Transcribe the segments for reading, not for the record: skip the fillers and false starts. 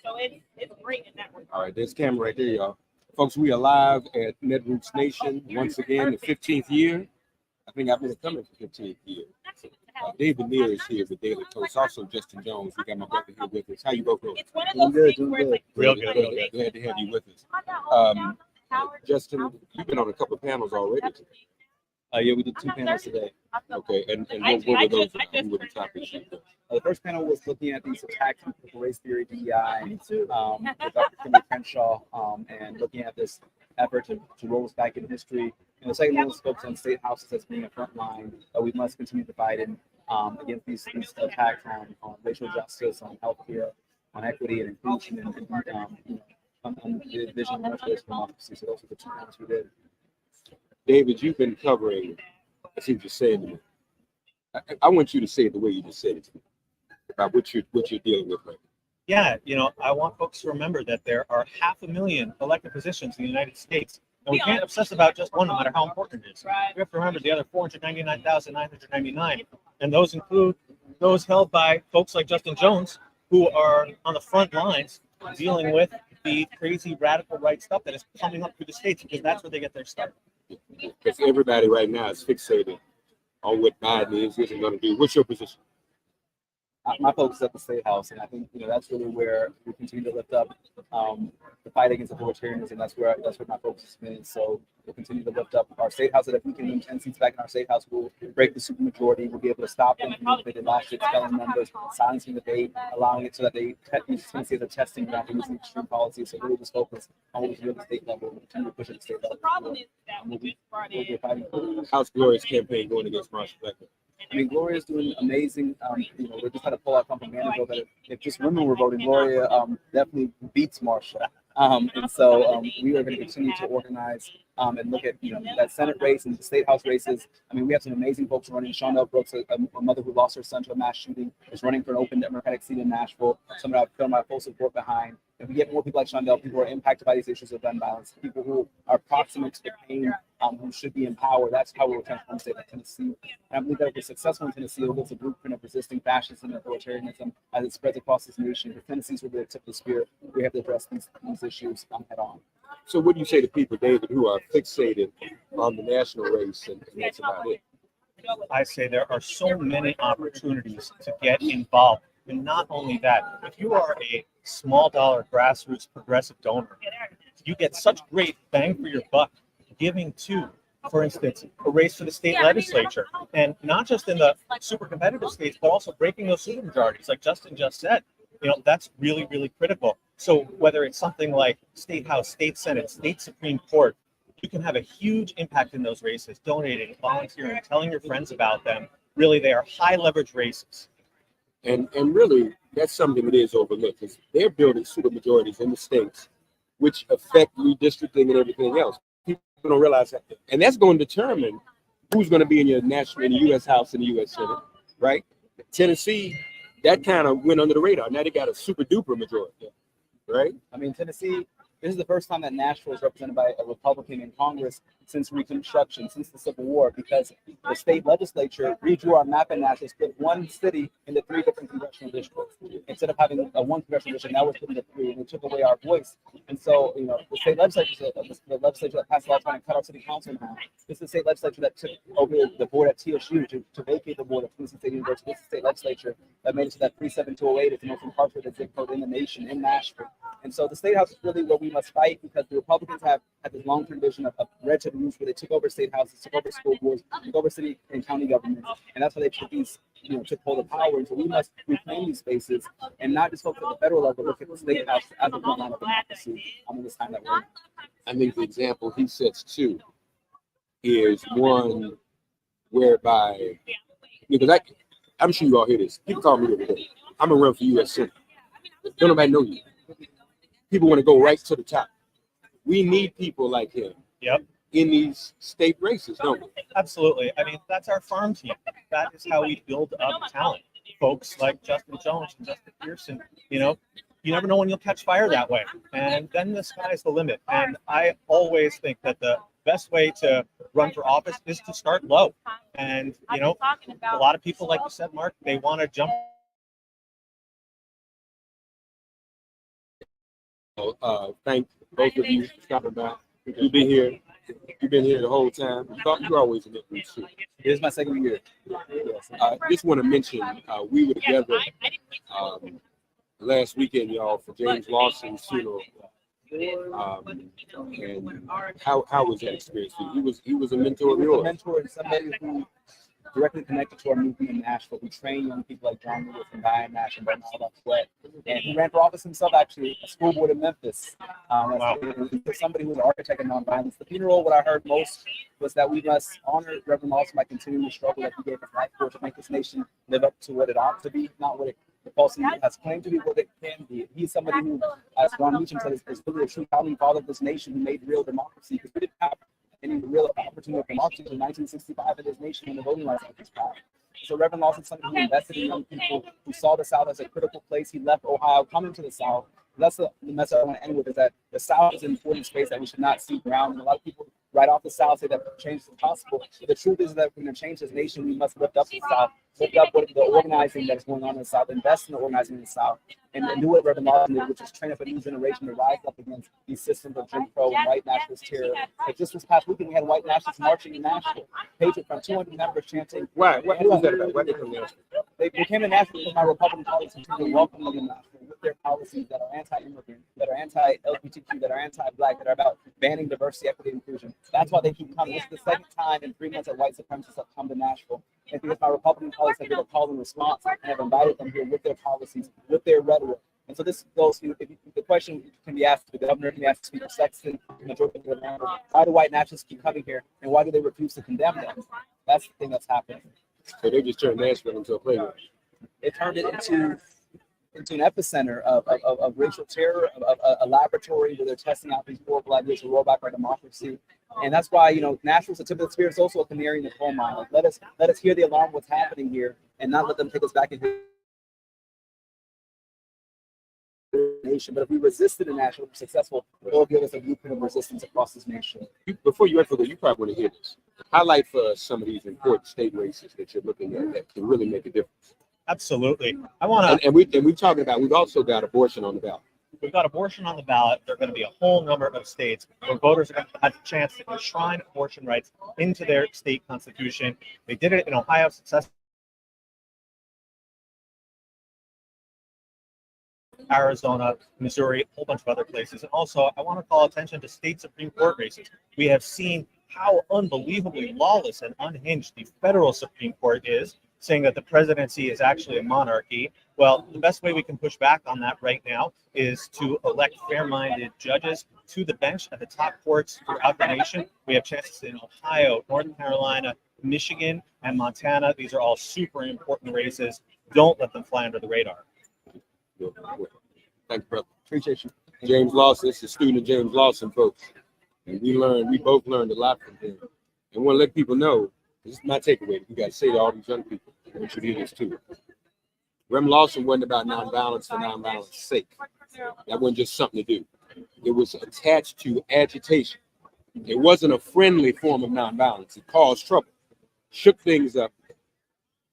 So it's great in that regard. All right, there's camera right there, y'all. Folks, we are live at Netroots Nation once again, the 15th year. I think I've been coming for 15th year. David Neer is here with Daily Post. Also, Justin Jones. We got my brother here with us. How you both doing? It's one of those things where it's like Real good. Glad to have you with us. Justin, you've been on a couple of panels already. Yeah, we did 2 panels today. Okay, and what were those? Who were the topics? The first panel was looking at these attacks on critical race theory, DEI, with Dr. Kimberly Crenshaw, and looking at this effort to roll us back in history. And the second one was focused on state houses as being a front line. We must continue to fight against these attacks on racial justice, on healthcare, on equity and inclusion, and on the vision of much racial democracy. So those are the 2 panels we did. David, you've been covering, as you just said to me. I want you to say it the way you just said it to me, about what you're dealing with right now. Yeah, I want folks to remember that there are 500,000 elected positions in the United States. And we can't obsess about just one, no matter how important it is. We have to remember the other 499,999. And those include those held by folks like Justin Jones, who are on the front lines dealing with the crazy radical right stuff that is coming up through the states, because that's where they get their start. Because everybody right now is fixated on what Biden isn't going to do. What's your position? My focus is at the State House, and I think that's really where we continue to lift up the fight against authoritarianism. That's where my focus has been. So we'll continue to lift up our State House. That if we can win 10 seats back in our State House, we'll break the supermajority. We'll be able to stop them from what they did last year, expelling members, silencing debate, allowing it so that they use Tennessee as a testing ground for using extreme policies. So really just focus on what we can do at the state level. We'll continue to push at the state level. The problem is that we just brought in. How's Gloria's campaign going against Marshall Fletcher? I mean, Gloria's doing amazing. We just had a poll out from a minute ago that if just women were voting, Gloria definitely beats Marsha. And so we are going to continue to organize and look at that Senate race and the state house races. I mean, we have some amazing folks running. Shondell Brooks, a mother who lost her son to a mass shooting, is running for an open Democratic seat in Nashville. Someone I've felt my full support behind. If we get more people like Shondell, people who are impacted by these issues of gun violence, people who are proximate to the pain, who should be in power, that's how we'll transform the state of Tennessee. And I believe that if we're successful in Tennessee, it'll give us a blueprint of resisting fascism and authoritarianism as it spreads across this nation. If Tennessee's really the tip of the spear, we have to address these issues head on. So what do you say to people, David, who are fixated on the national race and that's about it? I say there are so many opportunities to get involved. And not only that, if you are a small dollar grassroots progressive donor, you get such great bang for your buck giving to, for instance, a race for the state legislature. And not just in the super competitive states, but also breaking those supermajorities, like Justin just said. That's really, really critical. So whether it's something like State House, State Senate, State Supreme Court, you can have a huge impact in those races, donating, volunteering, telling your friends about them. Really, they are high leverage races. And really, that's something that is overlooked, because they're building supermajorities in the states, which affect redistricting and everything else. People don't realize that. And that's going to determine who's going to be in in the U.S. House and the U.S. Senate, right? Tennessee, that kind of went under the radar. Now they got a super duper majority, right? I mean, Tennessee, this is the first time that Nashville is represented by a Republican in Congress since Reconstruction, since the Civil War, because the state legislature redrew our map in Nashville, split one city into 3 different congressional districts. Instead of having a 1 congressional district, now we're split into 3, and they took away our voice. And so, the state legislature, the legislature that passed law trying to cut our city council in half. This is the state legislature that took over the board at TSU to vacate the board at Tennessee State University. This is the state legislature that made it so that 37208 is the most incarcerated zip code in the nation, in Nashville. And so the state house is really where we must fight, because the Republicans have had this long-term vision of red to use, where they took over state houses, took over school boards, took over city and county governments, and that's why they took took hold of power. And so we must reclaim these spaces and not just focus at the federal level, but look at the state house as a front line of democracy in this time that we're in. I think the example he sets too is one whereby, because I'm sure you all hear this. People call me every day. I'm gonna run for U.S. Senate. Don't nobody know you. People want to go right to the top. We need people like him. Yep. In these state races, don't we? Absolutely. I mean, that's our farm team. That is how we build up talent. Folks like Justin Jones and Justin Pearson, you never know when you'll catch fire that way. And then the sky's the limit. And I always think that the best way to run for office is to start low. And, a lot of people, like you said, Mark, they want to jump Thank both of you for stopping by. You've been here. You've been here the whole time. You're always in Netroots too. It is my second year. Yes. Just want to mention we were together last weekend, y'all, for James Lawson's funeral. And how was that experience for you? He was a mentor of He was a yours. mentor and somebody who directly connected to our movement in Nashville. We train young people like John Lewis and Diane Nash and Bernard Sweat. And he ran for office himself, actually, a school board in Memphis. Wow. Somebody who was an architect of nonviolence. The funeral, what I heard most was that we must honor Reverend Lawson by continuing the struggle that he gave his life for to make this nation live up to what it ought to be, not what it falsely has claimed to be, what it can be. He's somebody who, as Ron Meacham said, is really a true founding father of this nation who made real democracy. Because we didn't have any real opportunity of democracy in 1965 in this nation when the voting rights act was passed. So Reverend Lawson, somebody who invested in young people, who saw the South as a critical place. He left Ohio, coming to the South. That's the message I want to end with, is that the South is an important space that we should not seek around. And a lot of people right off the South say that change is impossible. But the truth is that if we're going to change this nation, we must lift up the South, lift up what the organizing that is going on in the South, invest in the organizing in the South, and do what Reverend Lawson did, which is train up a new generation to rise up against these systems of Jim Crow and white nationalist terror. Like just this past weekend, we had white nationalists marching in Nashville, Patriot from 200 members chanting. Why? What was that about? Why did they come to Nashville? They came to Nashville because my Republican colleagues continue to welcome them in Nashville with their policies that are anti-immigrant, that are anti-LGBTQ, that are anti-Black, that are about banning diversity, equity, and inclusion. That's why they keep coming. This is the second time in 3 months that white supremacists have come to Nashville. And because my Republican colleagues have been a call and response and have invited them here with their policies, with their rhetoric. And so this goes to, the question can be asked to the governor, can be asked to Speaker Sexton, the majority of the members, why do white nationalists keep coming here, and why do they refuse to condemn them? That's the thing that's happening. So they just turned Nashville into a playground. They turned it into an epicenter of racial terror, of a laboratory where they're testing out these horrible ideas to roll back our democracy. And that's why, Nashville's a tip of the spear. It's also a canary in the coal mine. Like, let us hear the alarm of what's happening here and not let them take us back into nation. But if we resisted in Nashville, we're successful, it'll give us a blueprint of resistance across this nation. Before you ever go, you probably want to hear this. Highlight for us some of these important state races that you're looking at that can really make a difference. Absolutely. I want to. And we're talking about, we've also got abortion on the ballot. We've got abortion on the ballot. There are going to be a whole number of states where voters are going to have a chance to enshrine abortion rights into their state constitution. They did it in Ohio successfully. Arizona, Missouri, a whole bunch of other places. And also, I want to call attention to state Supreme Court races. We have seen how unbelievably lawless and unhinged the federal Supreme Court is, saying that the presidency is actually a monarchy. Well, the best way we can push back on that right now is to elect fair-minded judges to the bench at the top courts throughout the nation. We have chances in Ohio, North Carolina, Michigan, and Montana. These are all super important races. Don't let them fly under the radar. Thanks, brother. Appreciate you. James Lawson, this is student James Lawson, folks. And we both learned a lot from him. And want to let people know, this is my takeaway. We got to say to all these young people, I want you to hear this too. Reverend Lawson wasn't about nonviolence for nonviolence sake. That wasn't just something to do. It was attached to agitation. It wasn't a friendly form of nonviolence. It caused trouble, shook things up,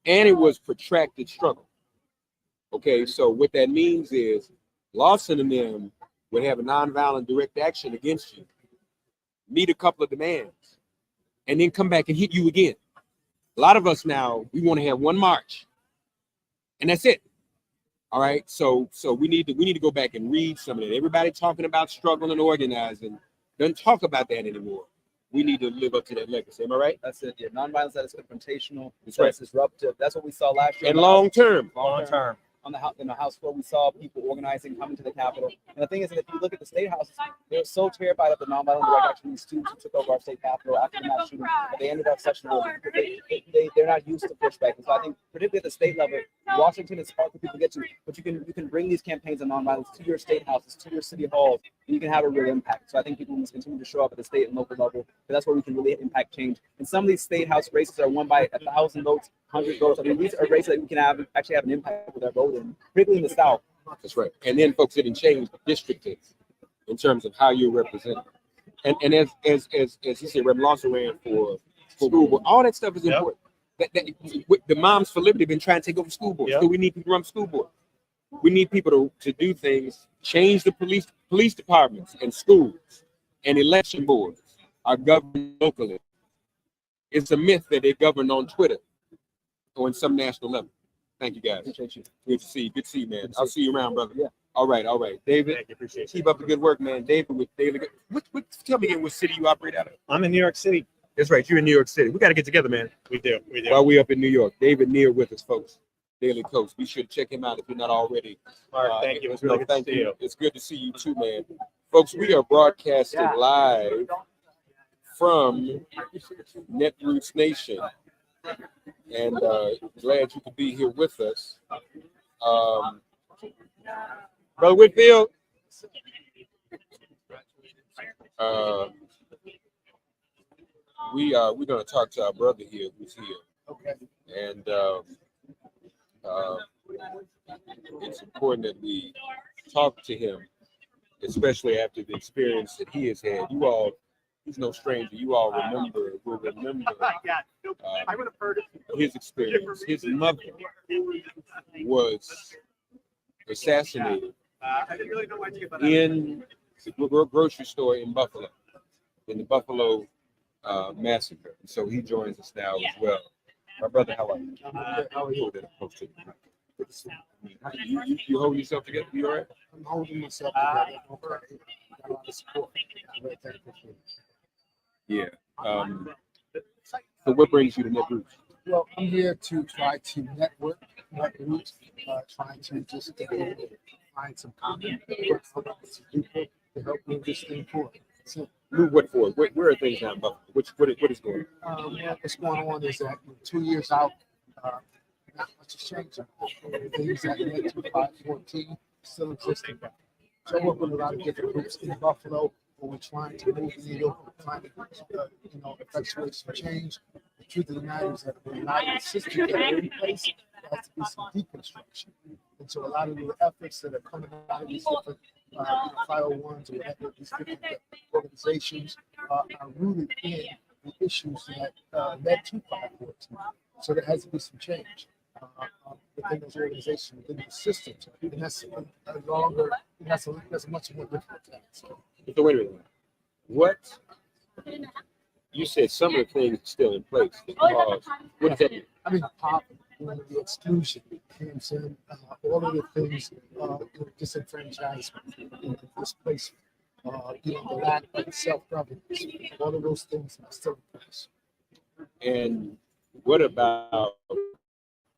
and it was protracted struggle. Okay, so what that means is Lawson and them would have a nonviolent direct action against you, meet a couple of demands, and then come back and hit you again. A lot of us now, we want to have one march, and that's it. All right, so we need to go back and read some of that. Everybody talking about struggle and organizing doesn't talk about that anymore. We need to live up to that legacy. Am I right? That's it. Yeah, nonviolence that is confrontational, That's that right. is disruptive. That's what we saw last year. And long term. Long term. On the house, in the House floor, we saw people organizing, coming to the Capitol. And the thing is that if you look at the state houses, they're so terrified of the nonviolent direct action. These students who took over our state Capitol after the mass shooting, but they ended up such an order. They're not used to pushback. And so I think, particularly at the state level, Washington is hard for people to get to, but you can bring these campaigns of nonviolence to your state houses, to your city halls, and you can have a real impact. So I think people must continue to show up at the state and local level, because that's where we can really impact change. And some of these state house races are won by 1,000 votes, 100 votes. I mean, these are races that we can actually have an impact with our voting, particularly in the South. That's right. And then folks didn't change the districting in terms of how you're represented. And as he said, Reverend Lawson ran for school board. All that stuff is important. The Moms for Liberty been trying to take over school board. Yep. So we need people to run school board. We need people to do things, change the police departments and schools and election boards are governed locally. It's a myth that they govern on Twitter or in some national level. Thank you, guys. Appreciate you. Good to see you. Good to see you, man. I'll see you around, brother. Yeah. All right. David, Thank you. Appreciate it. keep up the good work, man. David with Daily. Tell me again what city you operate out of. I'm in New York City. That's right. You're in New York City. We got to get together, man. We do. While we up in New York. David Neer with us, folks. Daily Coach. Be sure to check him out if you're not already. All right. Thank you. It was really good to see you. It's good to see you too, man. Folks, we are broadcasting live from Netroots Nation. And glad you could be here with us. Brother Whitfield. We're gonna talk to our brother here who's here. Okay. And it's important that we talk to him, especially after the experience that he has had. You all, he's no stranger. You all will remember his experience. His mother was assassinated in the grocery store in Buffalo, in the Buffalo massacre. So he joins us now as well. My brother, how are you? How are you? You holding yourself together? You all right? I'm holding myself together. Okay. Got a lot of support. I'm very thankful for it. Yeah. So what brings you to Netroots? Well, I'm here to try to network, Netroots, trying to just find some common people to help move this thing forward. So, Move what forward? Where are things now in Buffalo? What is going on? what's going on is that 2 years out, not much has changed. The things that led to 514 still existing. So I work with a lot of different groups in Buffalo where we're trying to move the needle, trying to effectuate some change. The truth of the matter is that the United systems that are in place, there has to be some deconstruction. And so a lot of the efforts that are coming out of these different 501s or whatever, these different organizations are rooted in the issues that led to 514. So there has to be some change within those organizations, within the systems. And that's a longer, that's a much more difficult task. So wait a minute. What you said? Some of the things are still in place. What does that mean? I mean, poverty, the exclusion, all of the things, disenfranchisement, displacement, the lack of self-governance, all of those things are still in place. And what about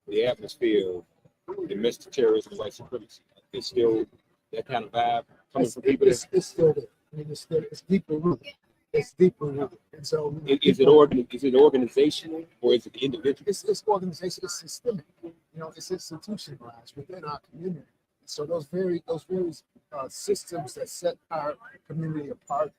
the atmosphere of domestic terrorism and white supremacy? It's still that kind of vibe coming from people. It's still there. I mean, it's deeper rooted. It's deeper rooted. And so, Is it organizational or is it individual? It's organization. It's systemic. It's institutionalized within our community. So those very systems that set our community apart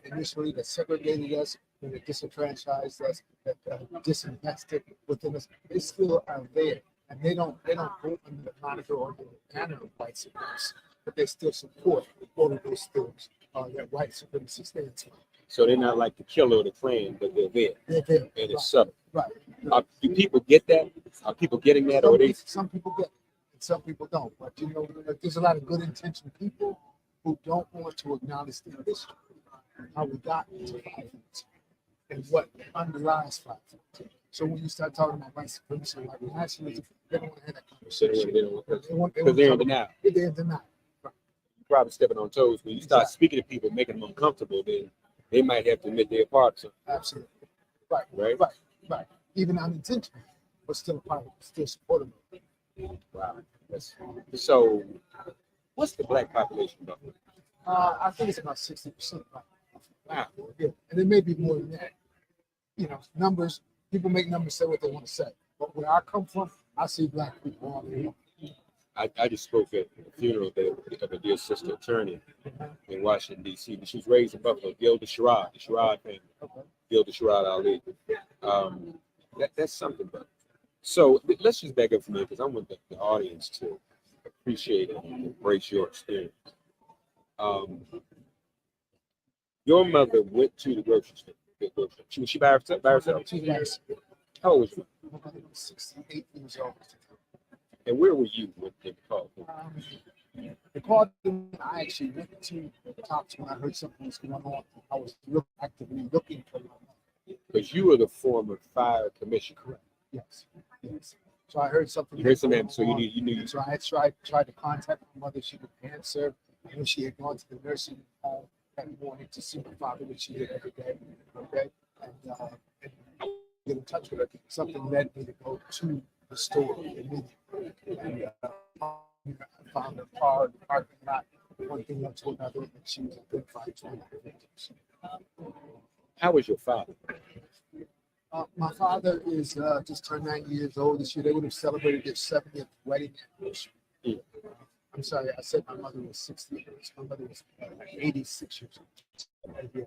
initially, that segregated us, and that disenfranchised us, that disinvested within us, they still are there, and they don't go under the moniker or the banner of white supremacy, but they still support all of those things that white supremacy stands for. So they're not like the killer or the Klan, but they're there. They're there. And it's subtle. Right. Do people get that? Are people getting that, or they? Some people get it, and some people don't. But there's a lot of good intentioned people who don't want to acknowledge the history, how we got into 514, and what underlies 514. So when you start talking about white supremacy, white nationalism, they don't want to have that conversation. Because they're in denial. They're in denial. Right. You're probably stepping on toes when you start speaking to people, making them uncomfortable. Then they might have to admit they're part of something. Absolutely. Right. Right. Right. Right. Even unintentionally, but still part of it, still supportive. Wow. So, what's the black population about? I think it's about 60%. Wow. Yeah, and it may be more than that. Numbers. People make numbers say what they want to say. But where I come from, I see black people all day long. I just spoke at the funeral of a dear sister attorney in Washington, D.C. She was raised in Buffalo, Gilda Sherrod, the Sherrod family. Okay. Gilda Sherrod Ali. That's something, but so let's just back up for a minute because I want the audience to appreciate and embrace your experience. Your mother went to the grocery store. Was she by herself? She's nice. How old was she? My mother was 68 years old. And where were you when they called? They called them. I actually went to talk to when I heard something was going on. I was actively looking for them. Because you were the former fire commissioner. Correct. Yes. Yes. So I heard something. You heard some name, so going on. you knew. So I had tried to contact my mother. She would answer. I knew she had gone to the nursing home that morning to see my father, which she did every day. Okay. And get in touch with her. Something led me to go to the store immediately. And I found a car in the parking lot. One thing led to another, and she was identified 29 victims. How was your father? My father is just turned 90 years old this year. They would have celebrated their 70th wedding anniversary. Mm. I'm sorry, I said my mother was 60 years. My mother was 86 years old.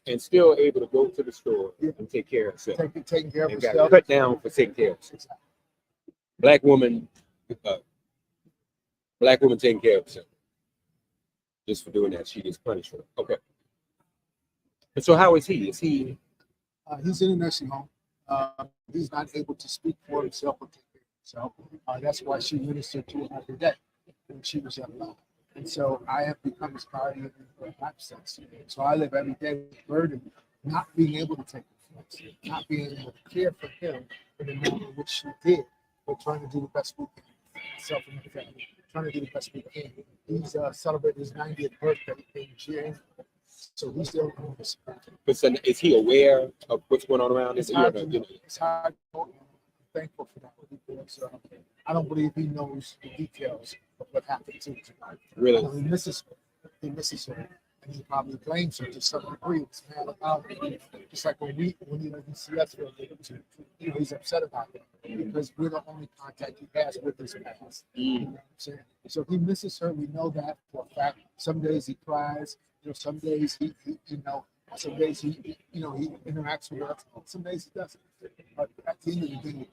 And still able to go to the store and take care of herself. Taking care of And got herself. cut down for taking care of herself. Black woman taking care of herself. Just for doing that, she gets punished for it. Okay. And so how is he? Is he? He's in a nursing home. He's not able to speak for himself or take care of himself. That's why she ministered to him every day when she was alive. And so I have become his guardian in her absence. So I live every day with the burden, not being able to take care, not being able to care for him in the manner in which she did, but trying to do the best we can. Myself and my family, trying to do the best we can. He's celebrating his 90th birthday in June. So he's still doing this. But so is he aware of what's going on around? It's hard to know. It's hard to know. I'm thankful for that because I don't believe he knows the details of what happened to him. Really? He misses her. He misses her. And he probably blames her to some degree. Just like when he see us for a day or two, he's upset about it because we're the only contact he has with his past. You know what I'm saying? So he misses her. We know that for a fact. Some days he cries. Some days he some days he interacts with us. Some days he doesn't. But at the end of the day,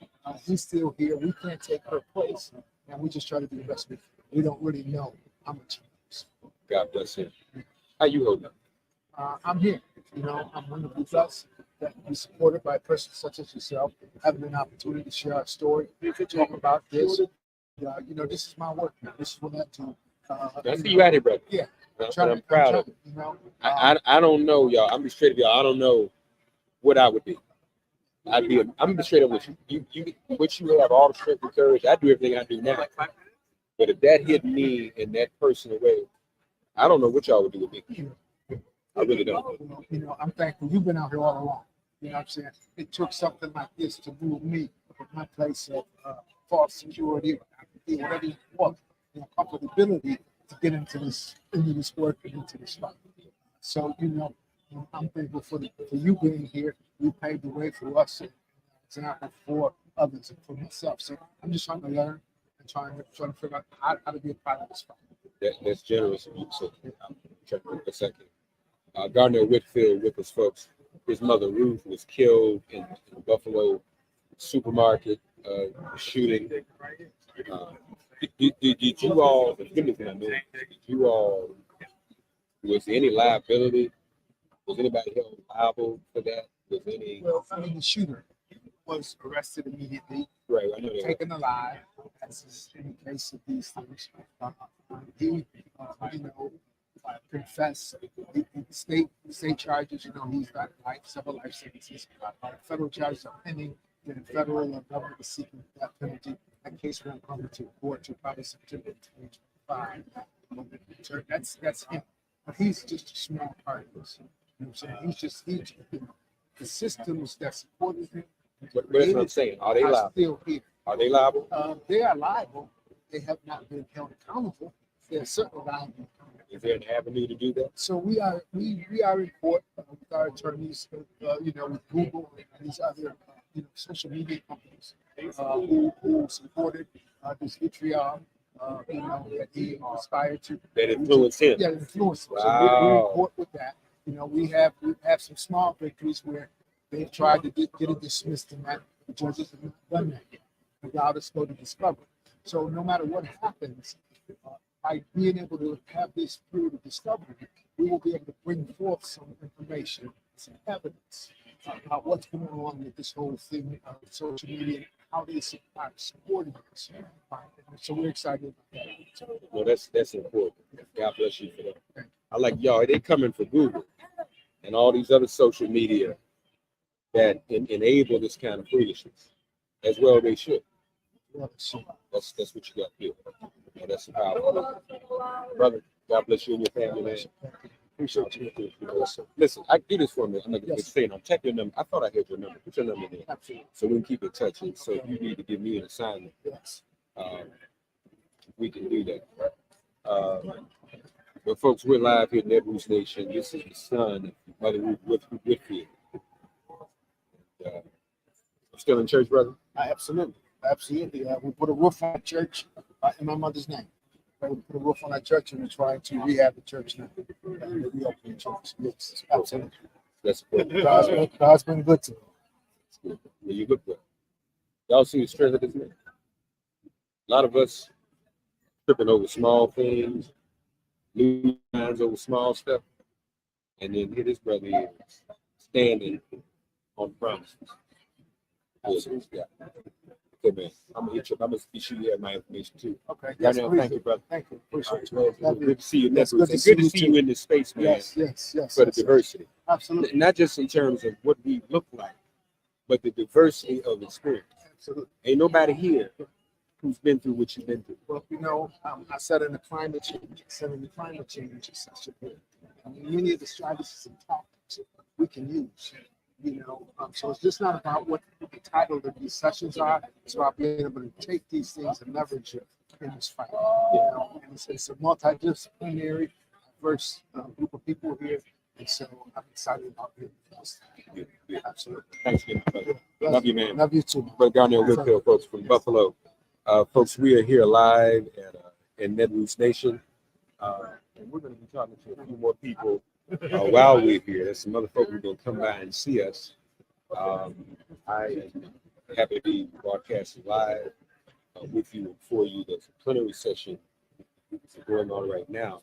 he's still here. We can't take her place, and we just try to do the best we can. We don't really know how much he knows. God bless him. How you holding up? I'm here. I'm one of the blessed that we supported by a person such as yourself, having an opportunity to share our story, to talk about this. This is my work now. This is what I do. I see you out here, brother. Yeah. I'm proud of you. I don't know, y'all. I'm be straight with y'all. I don't know what I would do. I'm be straight up with you. You have all the strength and courage. I do everything I do now. But if that hit me and that person away, I don't know what y'all would do with me. I really don't. I'm thankful you've been out here all along. You know what I'm saying? It took something like this to move me from my place of false security, whatever you want, comfortability to get into this work and into this fight. So, I'm thankful for you being here. You paved the way for us, and example for others and for myself. So I'm just trying to learn and trying to figure out how to be a part of this fight. That's generous of you. So check for a second. Gardner Whitfield with us, folks. His mother Ruth was killed in the Buffalo supermarket shooting. Did you all? Did you all? Was there any liability? Was anybody held liable for that? Was any? Well, the shooter was arrested immediately. Right, I know that. Taken alive, as is in the case of these things. He, confessed. State charges. He's got several life sentences. Federal charges are pending. The federal government is seeking that penalty. That case won't come to court till probably September 2025. So that's him. But he's just a small part of this. You know what I'm saying? He's the systems that supported him. But that's what I'm saying. Are they liable? Still here. Are they liable? They are liable. They have not been held accountable. They're certainly liable. Is there an avenue to do that? So we are in court with our attorneys, with Google and these other social media companies who supported this vitriol, that he aspired to. That influenced him. Yeah, influenced him. Wow. So we're in court with that. We've had some small victories where they've tried to get it dismissed, and that the judges have not done that yet. Allowed us to go to discovery. So no matter what happens, by being able to have this period of discovery, we will be able to bring forth some information, some evidence about what's going on with this whole thing of social media how they are supporting us. So we're excited about that. Well, that's important. God bless you for that. I like y'all. They coming for Google and all these other social media that enable this kind of foolishness. As well, they should. That's what you got to do. And that's the power. Brother, God bless you and your family, man. Appreciate you. Listen, I do this for me. I'm not going to say it. I'm checking your number. I thought I had your number. Put your number in there. So we can keep in touch. And so if you need to give me an assignment, we can do that. But folks, we're live here at Netroots Nation. This is the son of Mother Ruth Whitfield. Still in church, brother? Absolutely. We put a roof on the church in my mother's name. We put a roof on our church and we're trying to rehab the church now. Reopen the church. Yes, absolutely. That's good. God's been good to me. Yeah, you look good. Y'all see the strength of this man? A lot of us tripping over small things, losing minds over small stuff, and then here this brother is standing on promises. Yeah. Okay, man. I'm gonna hit you. I'm gonna be sure you have my information too. Okay. Right Yes, now, please thank do. you, brother. Thank you. Appreciate All right, you. man. Good to see you. Yes, Good to see you in this space, man. Yes. For the diversity, Absolutely. not just in terms of what we look like, but the diversity of experience. Absolutely. Ain't nobody here who's been through what you've been through. Well, I said in the climate change, is such a big. Many of the strategies and tactics we can use. So it's just not about what the title of these sessions are. It's about being able to take these things and leverage it in this fight. And it's a multidisciplinary, diverse group of people here, and so I'm excited about it. Absolutely. Thanks again, brother. Love you, man. Love you too. Brother Garnett Whitfield, folks from Buffalo. Folks, we are here live in Netroots Nation, and we're going to be talking to a few more people while we're here. There's some other folks who are going to come by and see us. I am happy to be broadcasting live with you and for you. There's a plenary session going on right now.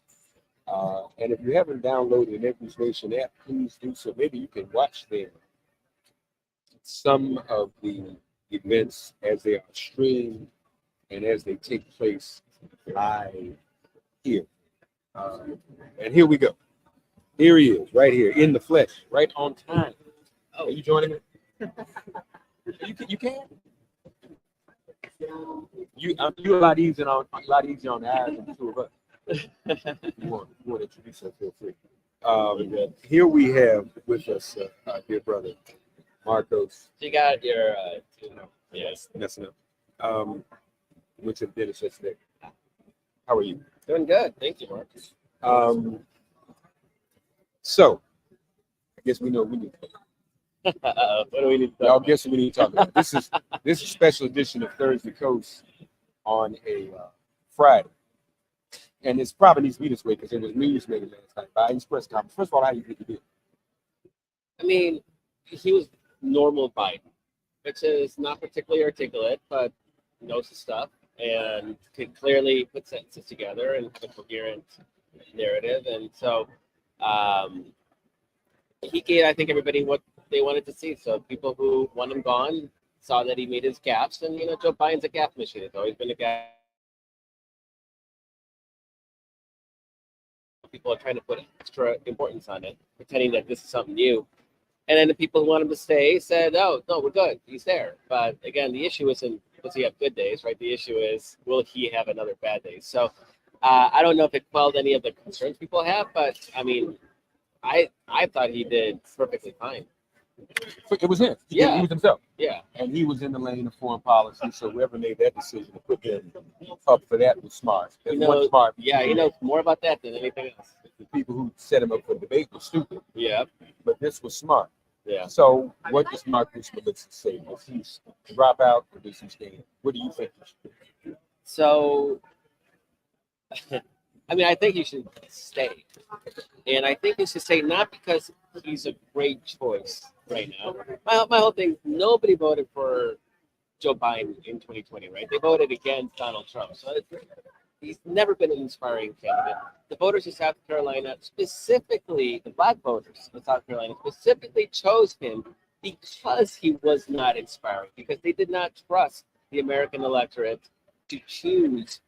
And if you haven't downloaded the Netroots Nation app, please do so. Maybe you can watch them. Some of the events as they are streamed and as they take place live here. And here we go. Here he is, right here, in the flesh, right on time. Oh, are you joining me? You can. You're a lot easier on the eyes than the two of us. You want to introduce us? Feel free. Here we have with us, dear brother Marcos. You got your yes. Messing up. Went to the dentist yesterday. How are you? Doing good. Thank you, Marcus. So I guess we know we need to What do we need to y'all talk guess what we need to talk about. This is a special edition of Thursday Coast on a Friday. And it's probably needs to be this way because there was news made last night by Express Conference. First of all, how do you think he did? I mean, he was normal Biden, which is not particularly articulate, but knows his stuff and can clearly put sentences together and have a coherent narrative. And so he gave, I think, everybody what they wanted to see. So people who want him gone saw that he made his gaps. And, Joe Biden's a gap machine. It's always been a gap. People are trying to put extra importance on it, pretending that this is something new. And then the people who want him to stay said, oh, no, we're good. He's there. But again, the issue isn't, does he have good days, right? The issue is, will he have another bad day? So I don't know if it quelled any of the concerns people have, but I mean, I thought he did perfectly fine. It was him. He was himself. Yeah. And he was in the lane of foreign policy. So whoever made that decision to put him up for that was smart. He knows more about that than anything else. The people who set him up for debate were stupid. Yeah. But this was smart. Yeah. So what does Marcus Malitza say? Does he drop out or does he stay in? What do you think he should do? So, I mean, I think he should stay. And I think he should stay not because he's a great choice right now. My whole thing, nobody voted for Joe Biden in 2020, right? They voted against Donald Trump. So he's never been an inspiring candidate. The voters of South Carolina, specifically the black voters of South Carolina, specifically chose him because he was not inspiring, because they did not trust the American electorate to choose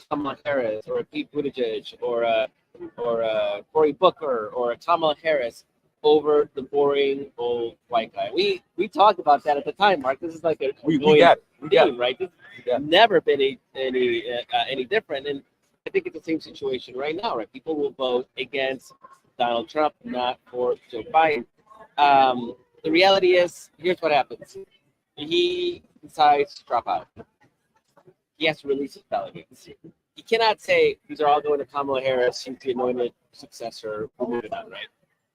Kamala Harris or a Pete Buttigieg or a Cory Booker or a Kamala Harris over the boring old white guy. We talked about that at the time, Mark. This is like a We got it. We got theme, it. right? This Yeah. has never been any different, and I think it's the same situation right now, right? People will vote against Donald Trump, not for Joe Biden. The reality is, here's what happens: he decides to drop out. He has to release his delegates. He cannot say these are all going to Kamala Harris. She's the anointed successor. We're moving on, right?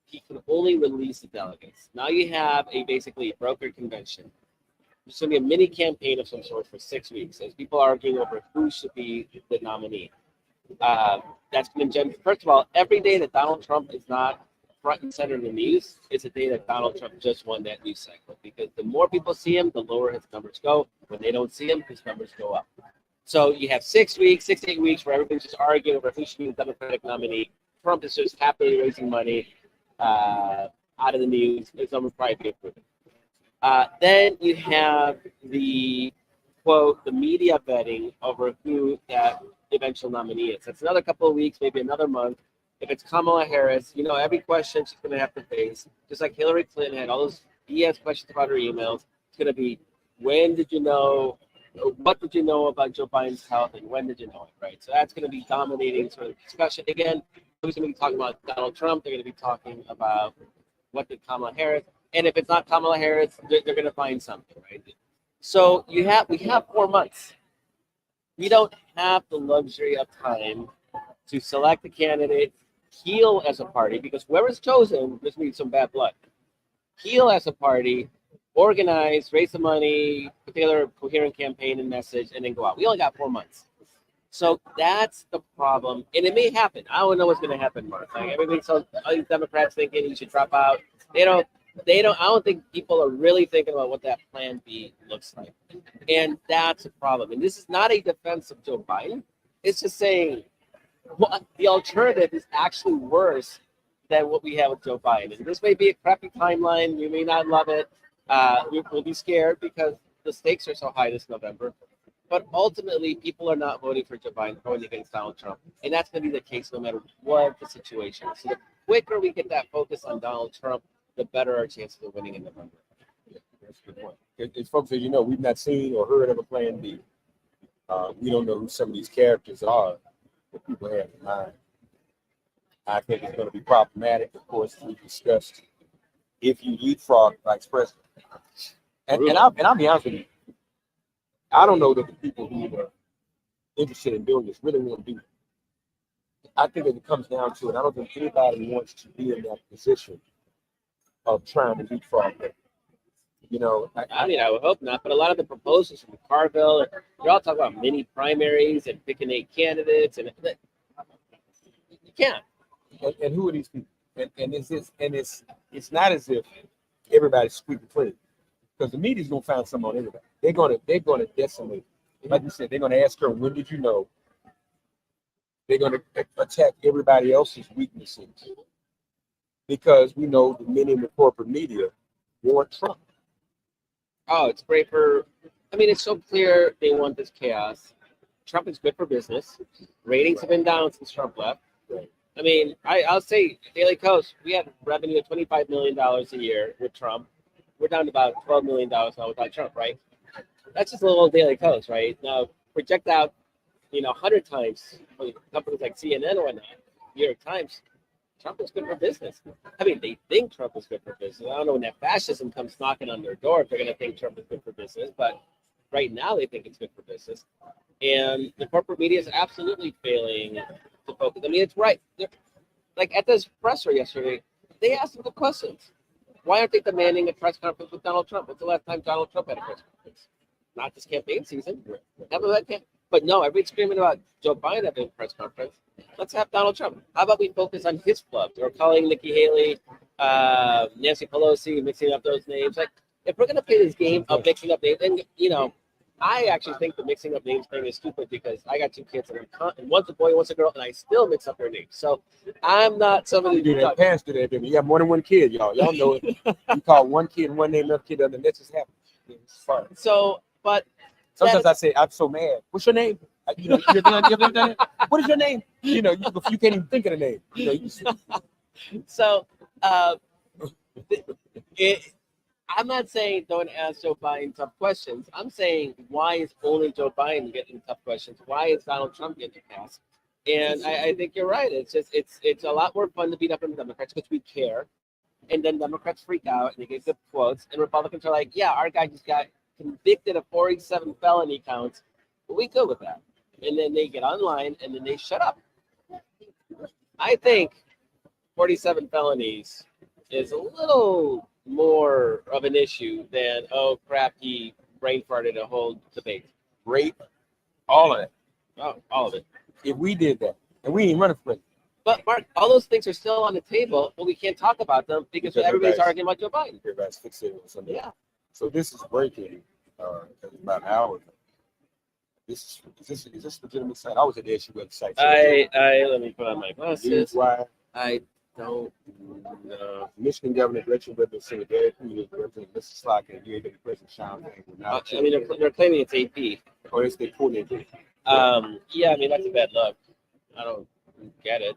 He can only release the delegates. Now you have basically a brokered convention. There's going to be a mini campaign of some sort for 6 weeks as people are arguing over who should be the nominee. That's going to first of all, every day that Donald Trump is not front and center in the news, it's a day that Donald Trump just won that news cycle, because the more people see him, the lower his numbers go. When they don't see him, his numbers go up. So you have 6 weeks, 6 to 8 weeks where everybody's just arguing over who should be the Democratic nominee. Trump is just happily raising money out of the news. His numbers probably be improving. Then you have the quote, the media vetting over who that eventual nominee is. That's another couple of weeks, maybe another month. If it's Kamala Harris, every question she's going to have to face, just like Hillary Clinton had all those BS questions about her emails, it's going to be, when did you know, what did you know about Joe Biden's health, and when did you know it, right? So that's going to be dominating sort of discussion. Again, who's going to be talking about Donald Trump? They're going to be talking about what did Kamala Harris, and if it's not Kamala Harris, they're going to find something, right? So we have 4 months. We don't have the luxury of time to select a candidate, heal as a party, because whoever's chosen just needs some bad blood. Heal as a party, organize, raise the money, put together a coherent campaign and message, and then go out. We only got 4 months. So that's the problem. And it may happen. I don't know what's going to happen, Mark. Like everybody's all these Democrats thinking you should drop out. I don't think people are really thinking about what that plan B looks like. And that's a problem. And this is not a defense of Joe Biden. It's just saying, well, the alternative is actually worse than what we have with Joe Biden. And this may be a crappy timeline. You may not love it. We'll be scared because the stakes are so high this November. But ultimately, people are not voting for Joe Biden, voting against Donald Trump. And that's going to be the case no matter what the situation is. So the quicker we get that focus on Donald Trump, the better our chances of winning in November. Yeah, that's a good point. As folks as we've not seen or heard of a plan B. We don't know who some of these characters are that people have in mind. I think it's going to be problematic, of course, as we discussed, if you leapfrog vice president. And I'll be honest with you, I don't know that the people who are interested in doing this really want to do it. I think that it comes down to it. I don't think anybody wants to be in that position of trying to leapfrog them. I would hope not. But a lot of the proposals from Carville, they're all talking about mini primaries and picking 8 candidates, and you can't. And who are these people? And it's not as if everybody's squeaking clean, because the media's gonna find something on everybody. They're gonna decimate. Like you said, they're gonna ask her, when did you know? They're gonna attack everybody else's weaknesses, because we know that many in the corporate media want Trump. Oh, it's great it's so clear they want this chaos. Trump is good for business. Ratings have been down since Trump left. I'll say Daily Kos, we had revenue of $25 million a year with Trump. We're down to about $12 million now without Trump, right? That's just a little Daily Kos, right? Now, project out, 100 times for companies like CNN or whatnot, New York Times, Trump is good for business. They think Trump is good for business. I don't know when that fascism comes knocking on their door if they're going to think Trump is good for business, but right now they think it's good for business. And the corporate media is absolutely failing to focus. It's right. Like at this presser yesterday, they asked him the questions. Why aren't they demanding a press conference with Donald Trump? When's the last time Donald Trump had a press conference? Not this campaign season. But no, everybody's screaming about Joe Biden having a press conference. Let's have Donald Trump. How about we focus on his clubs? Or calling Nikki Haley, Nancy Pelosi, mixing up those names. Like, if we're going to play this game of mixing up names, and, I actually think the mixing up names thing is stupid because I got two kids and one's a boy, one's a girl, and I still mix up their names. So I'm not somebody You do that. Parents do that. You have more than one kid, y'all. Y'all know it. You call one kid one name, another kid other. That just happens. It's fun. So, but sometimes I say, I'm so mad. What's your name? You know, you ever done it? What is your name? You know, you can't even think of the name. You know, so I'm not saying don't ask Joe Biden tough questions. I'm saying why is only Joe Biden getting tough questions? Why is Donald Trump getting passed? And I think you're right. It's just it's a lot more fun to beat up on the Democrats because we care. And then Democrats freak out and they get good quotes. And Republicans are like, yeah, our guy just got convicted of 47 felony counts. But we good with that. And then they get online and then they shut up. I think 47 felonies is a little more of an issue than, oh crap, he brain farted a whole debate. Rape, all of it. Oh, all of it. If we did that, and we ain't running for it. But Mark, all those things are still on the table, but we can't talk about them because everybody's arguing about Joe Biden. Everybody's fixated on something. Yeah. So this is breaking about an hour ago. Is this legitimate site? I was at the SU website. I let me put on my glasses. Why? I don't know. Michigan Governor Gretchen Whitmer said that Representative Mr. Slock and UAW President Sean Payne will not. I mean, they're claiming it's AP. Or is they pulling it? Yeah, I mean that's a bad look. I don't get it.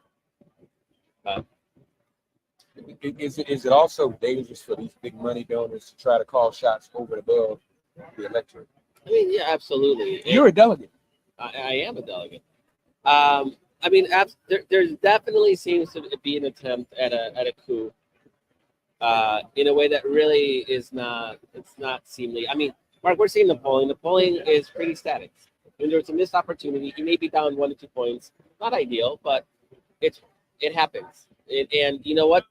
Is it also dangerous for these big money donors to try to call shots over and above the electorate? I mean, yeah, absolutely. You're a delegate. I am a delegate. I mean, there definitely seems to be an attempt at a coup in a way that really is not. It's not seemly. I mean, Mark, we're seeing the polling. The polling is pretty static. When there's a missed opportunity, he may be down 1 to 2 points. Not ideal, but it happens. And you know what?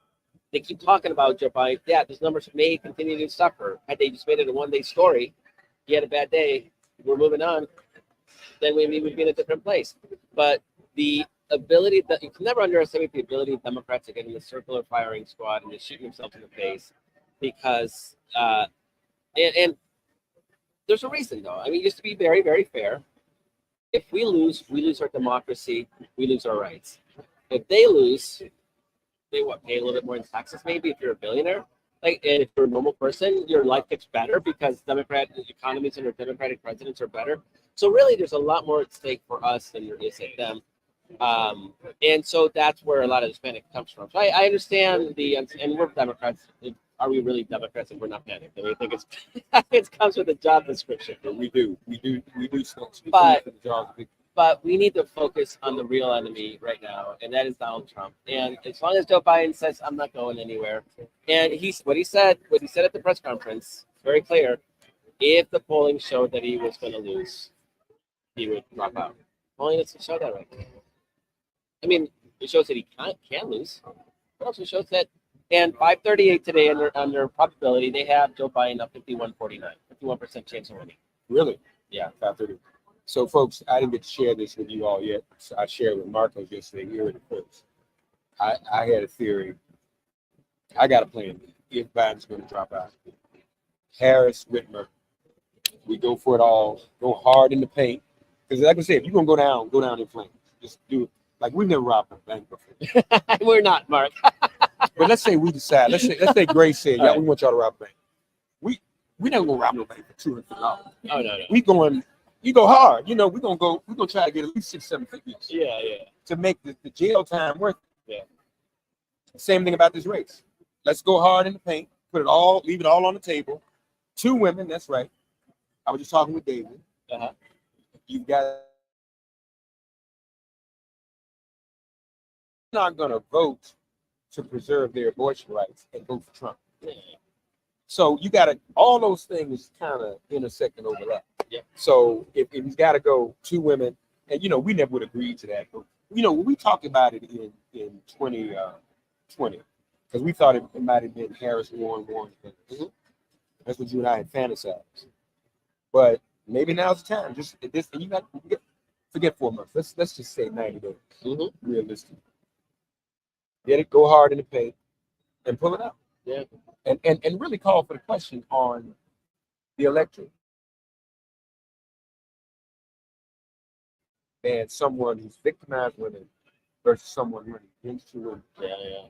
They keep talking about Joe Biden. Yeah, those numbers may continue to suffer. Had they just made it a one-day story, he had a bad day, we're moving on, then we would be in a different place. But the ability that you can never underestimate the ability of Democrats to get in the circular firing squad and to shoot themselves in the face, because and there's a reason though. I mean, just to be very, very fair, if we lose our democracy, we lose our rights. If they lose, they pay a little bit more in taxes maybe if you're a billionaire. Like, and if you're a normal person, your life gets better because Democratic economies under Democratic presidents are better. So really, there's a lot more at stake for us than there is at them. And so that's where a lot of this panic comes from. So I understand and we're Democrats. Are we really Democrats if we're not panicked? I mean, I think it comes with a job description. But we do. But we need to focus on the real enemy right now, and that is Donald Trump. And as long as Joe Biden says, I'm not going anywhere, and what he said at the press conference, very clear, if the polling showed that he was going to lose, he would drop out. Polling doesn't show that right now. I mean, it shows that he can lose. It also shows that, and 538 today under probability, they have Joe Biden up 51-49, 51% chance of winning. Really? Yeah. 530. So, folks, I didn't get to share this with you all yet. So I shared with Marcos yesterday here in the post. I had a theory. I got a plan if Biden's going to drop out. Harris, Whitmer, we go for it all. Go hard in the paint. Because, like I said, if you're going to go down in flames. Just do it. Like, we've never robbed a bank before. We're not, Mark. But let's say we decide. Let's say Grace said, "Yeah, we want y'all to rob a bank." We never gonna rob no bank for $200. Oh no. You go hard. You know, we're gonna try to get at least 6-7 figures. Yeah. To make the jail time worth it. Yeah. Same thing about this race. Let's go hard in the paint. Leave it all on the table. 2 women. That's right. I was just talking with David. Uh-huh. You've got. Not gonna vote to preserve their abortion rights and vote for Trump. Yeah. So you got all those things kind of intersect and overlap. Yeah. So if he's got to go 2 women, and we never would agree to that. But, when we talked about it in 2020, because we thought it might have been Harris, Warren. Mm-hmm. That's what you and I had fantasized. But maybe now's the time. Just this, and you got forget 4 months. Let's just say 90 days. Mm-hmm. Realistic. Get it, go hard in the paint, and pull it out. Yeah. And really call for the question on the electorate. than someone who's victimized women versus someone running against you. And, Yeah.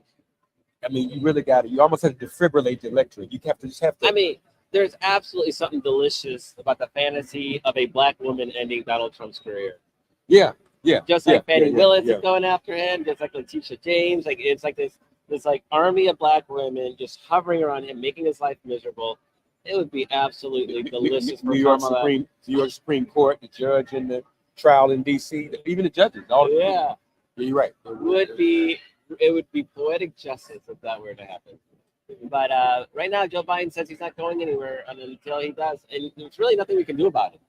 I mean, you really got to. You almost have to defibrillate the electorate. You have to. I mean, there's absolutely something delicious about the fantasy of a black woman ending Donald Trump's career. Yeah. Just like Fannie yeah, Willis yeah. is going after him, just like Letitia James. Like it's like this like army of black women just hovering around him, making his life miserable. It would be absolutely delicious for New York Kamala. Supreme Court, the judge in the trial in D.C., even the judges. All of them. Yeah, You're right. it would be poetic justice if that were to happen. But right now, Joe Biden says he's not going anywhere until he does, and there's really nothing we can do about it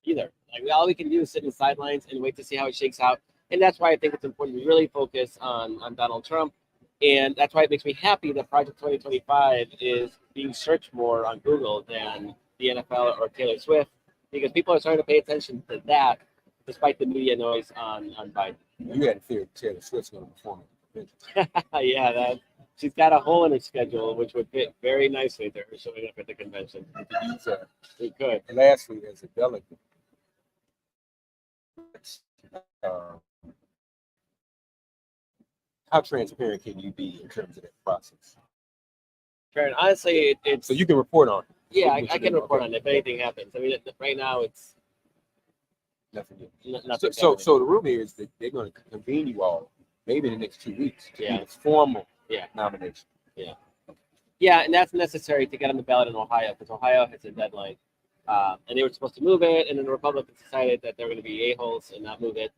either. Like all we can do is sit in the sidelines and wait to see how it shakes out. And that's why I think it's important to really focus on Donald Trump. And that's why it makes me happy that Project 2025 is being searched more on Google than the NFL or Taylor Swift, because people are starting to pay attention to that, despite the media noise on Biden. You had a theory Taylor Swift's going to perform at the convention. Yeah, she's got a hole in her schedule, which would fit very nicely to her showing up at the convention. We could. And lastly, as a delegate, how transparent can you be in terms of that process? Karen, honestly, it's So you can report on it. yeah, What I you can think, report okay. on it if anything happens. I mean, right now it's Nothing yet. nothing. So the rumor is that they're going to convene you all maybe in the next 2 weeks to Yeah. do a formal Yeah. nomination. Yeah, and that's necessary to get on the ballot in Ohio, because Ohio has a deadline. And they were supposed to move it, and then the Republicans decided that they're going to be a-holes and not move it.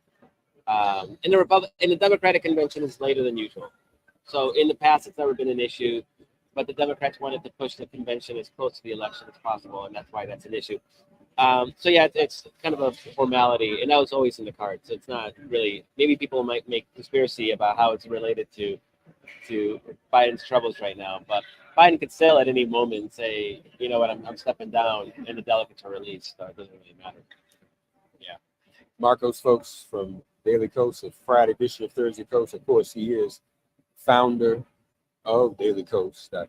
And the Democratic convention is later than usual. So in the past, it's never been an issue, but the Democrats wanted to push the convention as close to the election as possible, and that's why that's an issue. So yeah, it's kind of a formality, and that was always in the cards. So it's not really. Maybe people might make conspiracy about how it's related to Biden's troubles right now, but Biden could still at any moment say, you know what, I'm stepping down, and the delegates are released. So it doesn't really matter. Marcos folks from Daily Coast, a Friday edition of Thursday Coast. Of course, he is founder of dailycoast.com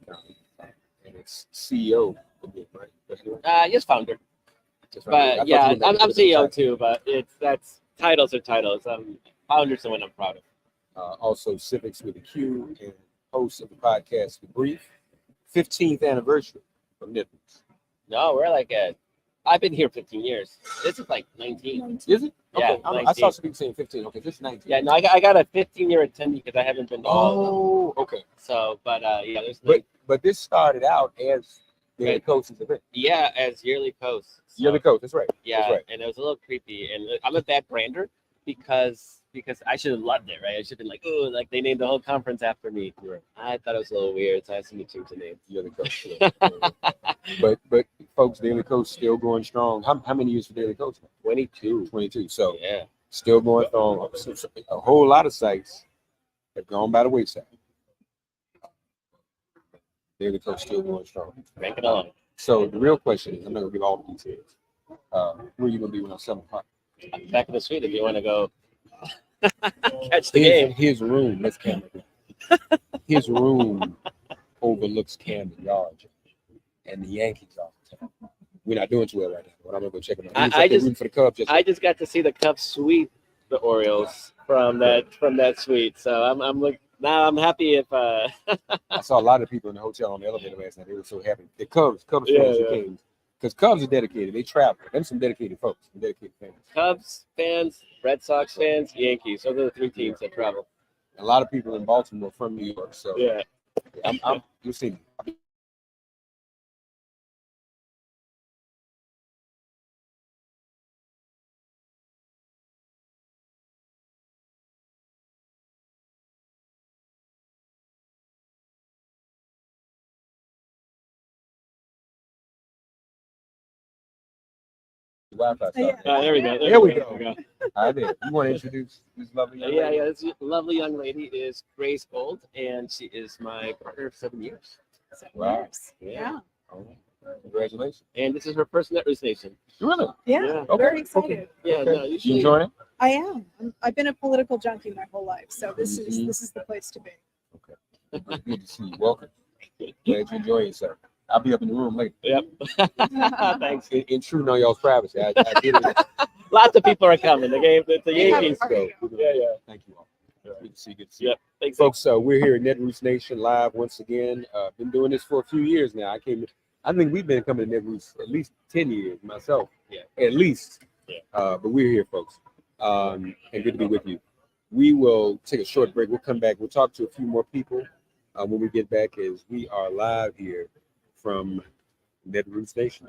and it's CEO of it, right? Yes, founder. That's right. I But thought yeah, you meant I'm the CEO title. too, but that's titles are titles. Founder's the one I'm proud of. Also Civics with a Q and host of the podcast The Brief. 15th anniversary of Netroots. No, we're like I've been here 15 years. This is like 19. Is it? Yeah, Okay. I 19. saw some people saying 15. Okay, this is 19. Yeah, no, I got a 15-year attendee because I haven't been to all of them. Oh, okay. So, but yeah, there's But this started out as Daily Right. Coast's event. yeah, as yearly coast. So, Yearly Coast, that's right. yeah, That's right. and it was a little creepy. And I'm a bad brander because I should have loved it, right? I should have been like, oh, like they named the whole conference after me. Right. I thought it was a little weird, so I asked them to change the name. Yearly Coast. Yeah. but folks, Daily Coast still going strong. How many years for Daily Coast? 22. 22. So Yeah. still going strong. A whole lot of sites have gone by the wayside. Daily Coast still going strong. Rank it along. So the real question is, I'm not gonna give all the details. Where are you gonna be when I'm 7 o'clock? Back in the suite if you want to go catch the game. His room, that's Camden. His room overlooks Camden Yards, and the Yankees are in town. We're not doing too well right now, but I'm gonna go check them out. I just- rooting for the Cubs. I just got to see the Cubs sweep the Orioles from that suite. So I'm like now I'm happy if I saw a lot of people in the hotel on the elevator last night. They were so happy. The Cubs fans Yeah, who yeah. came, because Cubs are dedicated. They travel. Them some dedicated folks, some dedicated fans. Cubs fans, Red Sox fans, Yankees. Those are the three teams that travel. A lot of people in Baltimore from New York. So Yeah. you'll see me. Wi-Fi. There we go. There we go. Hi there. You want to introduce this lovely young Yeah, lady? yeah. This lovely young lady is Grace Gold, and she is my partner of 7 years. Wow. Yeah. Oh, congratulations. And this is her first Netroots Nation. Really? Yeah, Yeah. Okay. very excited. Yeah, Okay. no, You usually enjoying it? I am. I've been a political junkie my whole life, so this Mhm. is the place to be. Good to see you. Welcome. Glad you enjoy yourself. I'll be up in the room later. Yep. Thanks. Intruding on y'all's privacy. I did it. Lots of people are coming. The game, the Yankees. Go. Yeah. Thank you all. Good to see you. Good to see you. Yep. Thanks. Folks, we're here at Netroots Nation live once again. Been doing this for a few years now. I think we've been coming to Netroots at least 10 years myself. Yeah. At least. Yeah. But we're here, folks. And good to be with you. We will take a short break. We'll come back. We'll talk to a few more people when we get back, as we are live here from Netroots Nation.